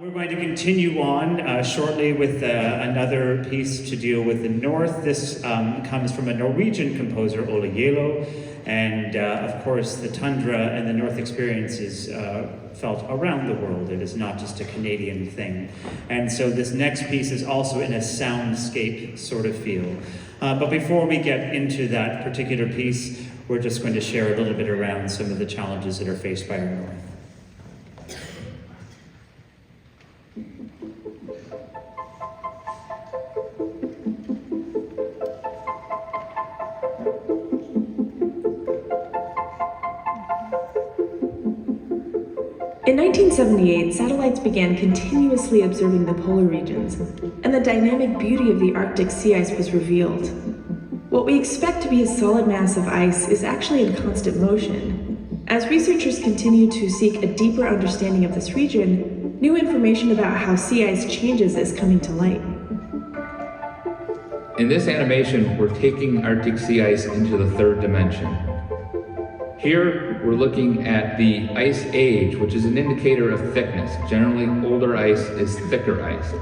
We're going to continue on shortly with another piece to deal with the North. This comes from a Norwegian composer, Ola Gjelio, and of course the Tundra and the North experience is felt around the world. It is not just a Canadian thing. And so this next piece is also in a soundscape sort of feel. But before we get into that particular piece, we're just going to share a little bit around some of the challenges that are faced by our North. In 1978, satellites began continuously observing the polar regions, and the dynamic beauty of the Arctic sea ice was revealed. What we expect to be a solid mass of ice is actually in constant motion. As researchers continue to seek a deeper understanding of this region, new information about how sea ice changes is coming to light. In this animation, we're taking Arctic sea ice into the third dimension. Here, we're looking at the ice age, which is an indicator of thickness. Generally, older ice is thicker ice.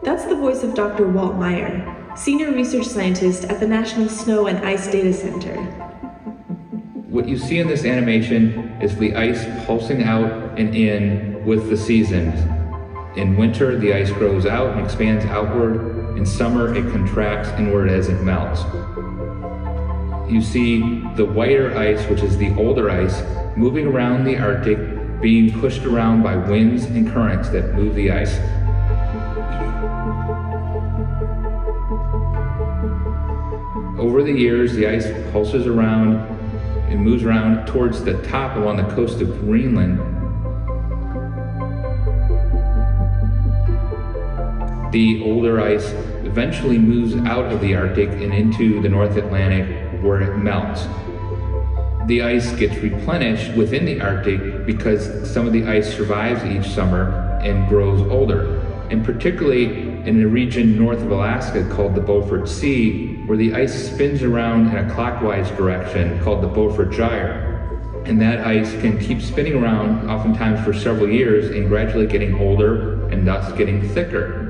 That's the voice of Dr. Walt Meyer, Senior Research Scientist at the National Snow and Ice Data Center. What you see in this animation is the ice pulsing out and in with the seasons. In winter, the ice grows out and expands outward. In summer, it contracts inward as it melts. You see the whiter ice, which is the older ice, moving around the Arctic, being pushed around by winds and currents that move the ice. Over the years, the ice pulses around and moves around towards the top along the coast of Greenland. The older ice eventually moves out of the Arctic and into the North Atlantic, where it melts. The ice gets replenished within the Arctic because some of the ice survives each summer and grows older. And particularly in a region north of Alaska called the Beaufort Sea, where the ice spins around in a clockwise direction called the Beaufort Gyre. And that ice can keep spinning around, oftentimes for several years, and gradually getting older and thus getting thicker.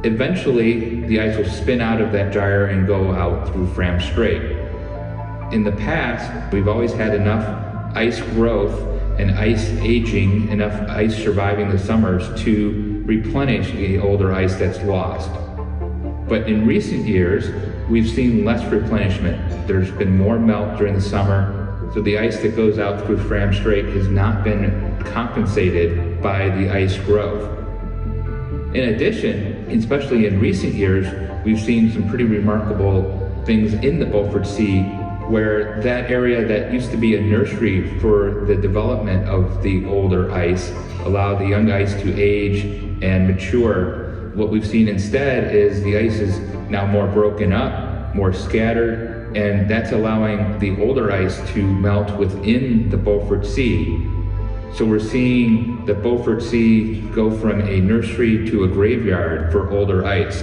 Eventually, the ice will spin out of that gyre and go out through Fram Strait. In the past, we've always had enough ice growth and ice aging, enough ice surviving the summers to replenish the older ice that's lost. But in recent years, we've seen less replenishment. There's been more melt during the summer, so the ice that goes out through Fram Strait has not been compensated by the ice growth. In addition, especially in recent years, we've seen some pretty remarkable things in the Beaufort Sea, where that area that used to be a nursery for the development of the older ice allowed the young ice to age and mature. What we've seen instead is the ice is now more broken up, more scattered, and that's allowing the older ice to melt within the Beaufort Sea. So we're seeing the Beaufort Sea go from a nursery to a graveyard for older ice.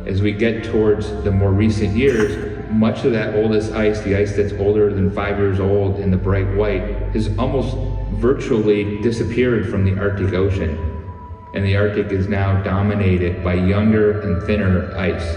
As we get towards the more recent years, much of that oldest ice, the ice that's older than 5 years old in the bright white, has almost virtually disappeared from the Arctic Ocean. And the Arctic is now dominated by younger and thinner ice.